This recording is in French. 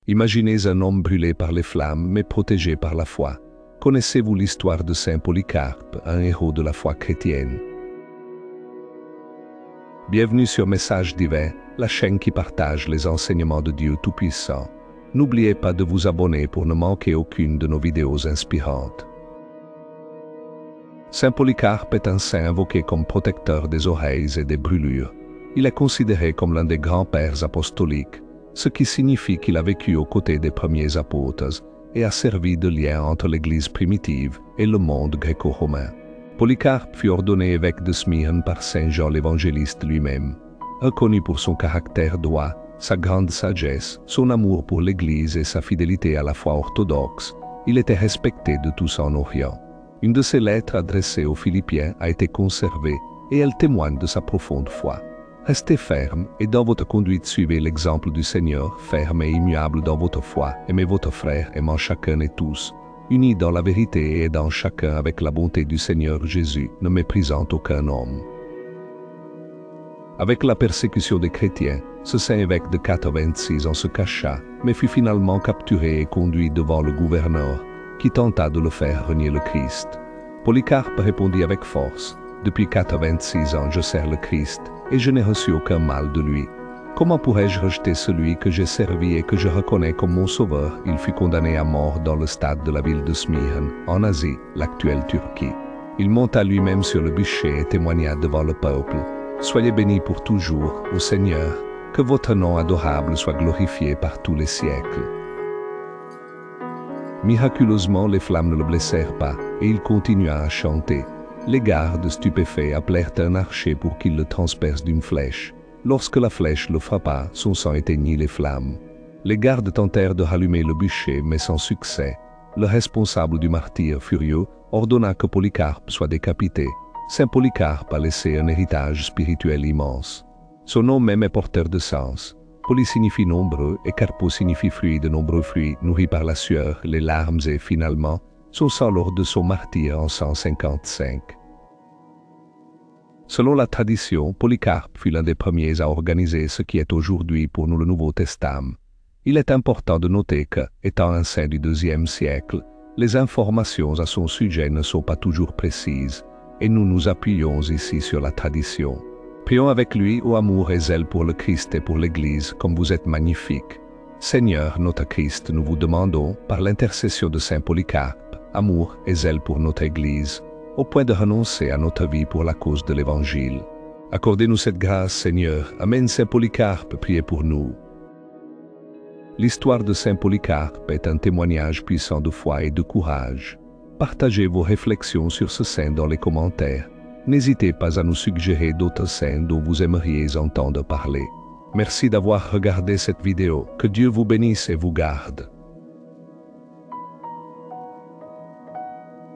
Imaginez un homme brûlé par les flammes, mais protégé par la foi. Connaissez-vous l'histoire de Saint Polycarpe, un héros de la foi chrétienne? Bienvenue sur Message Divin, la chaîne qui partage les enseignements de Dieu Tout-Puissant. N'oubliez pas de vous abonner pour ne manquer aucune de nos vidéos inspirantes. Saint Polycarpe est un saint invoqué comme protecteur des oreilles et des brûlures. Il est considéré comme l'un des grands pères apostoliques, ce qui signifie qu'il a vécu aux côtés des premiers apôtres et a servi de lien entre l'Église primitive et le monde gréco-romain. Polycarpe fut ordonné évêque de Smyrne par Saint Jean l'Évangéliste lui-même. Reconnu pour son caractère droit, sa grande sagesse, son amour pour l'Église et sa fidélité à la foi orthodoxe, il était respecté de tous en Orient. Une de ses lettres adressées aux Philippiens a été conservée et elle témoigne de sa profonde foi. Restez ferme et dans votre conduite suivez l'exemple du Seigneur, ferme et immuable dans votre foi, aimez votre frère, aimant chacun et tous, unis dans la vérité et aidant chacun avec la bonté du Seigneur Jésus, ne méprisant aucun homme. Avec la persécution des chrétiens, ce saint évêque de 86 ans se cacha, mais fut finalement capturé et conduit devant le gouverneur, qui tenta de le faire renier le Christ. Polycarpe répondit avec force: « Depuis 86 ans je sers le Christ, et je n'ai reçu aucun mal de lui. Comment pourrais-je rejeter celui que j'ai servi et que je reconnais comme mon sauveur ?» Il fut condamné à mort dans le stade de la ville de Smyrne, en Asie, l'actuelle Turquie. Il monta lui-même sur le bûcher et témoigna devant le peuple: « Soyez bénis pour toujours, ô Seigneur, que votre nom adorable soit glorifié par tous les siècles. » Miraculeusement, les flammes ne le blessèrent pas, et il continua à chanter. Les gardes, stupéfaits, appelèrent un archer pour qu'il le transperce d'une flèche. Lorsque la flèche le frappa, son sang éteignit les flammes. Les gardes tentèrent de rallumer le bûcher, mais sans succès. Le responsable du martyre, furieux, ordonna que Polycarpe soit décapité. Saint Polycarpe a laissé un héritage spirituel immense. Son nom même est porteur de sens. Poly signifie nombreux et carpo signifie fruit, de nombreux fruits nourris par la sueur, les larmes et finalement, son sang lors de son martyre en 155. Selon la tradition, Polycarpe fut l'un des premiers à organiser ce qui est aujourd'hui pour nous le Nouveau Testament. Il est important de noter que, étant un saint du IIe siècle, les informations à son sujet ne sont pas toujours précises, et nous nous appuyons ici sur la tradition. Prions avec lui au amour et zèle pour le Christ et pour l'Église, comme vous êtes magnifiques. Seigneur, notre Christ, nous vous demandons, par l'intercession de Saint Polycarpe, amour et zèle pour notre Église, au point de renoncer à notre vie pour la cause de l'Évangile. Accordez-nous cette grâce, Seigneur. Amen. Saint Polycarpe, priez pour nous. L'histoire de Saint Polycarpe est un témoignage puissant de foi et de courage. Partagez vos réflexions sur ce saint dans les commentaires. N'hésitez pas à nous suggérer d'autres saints dont vous aimeriez entendre parler. Merci d'avoir regardé cette vidéo. Que Dieu vous bénisse et vous garde.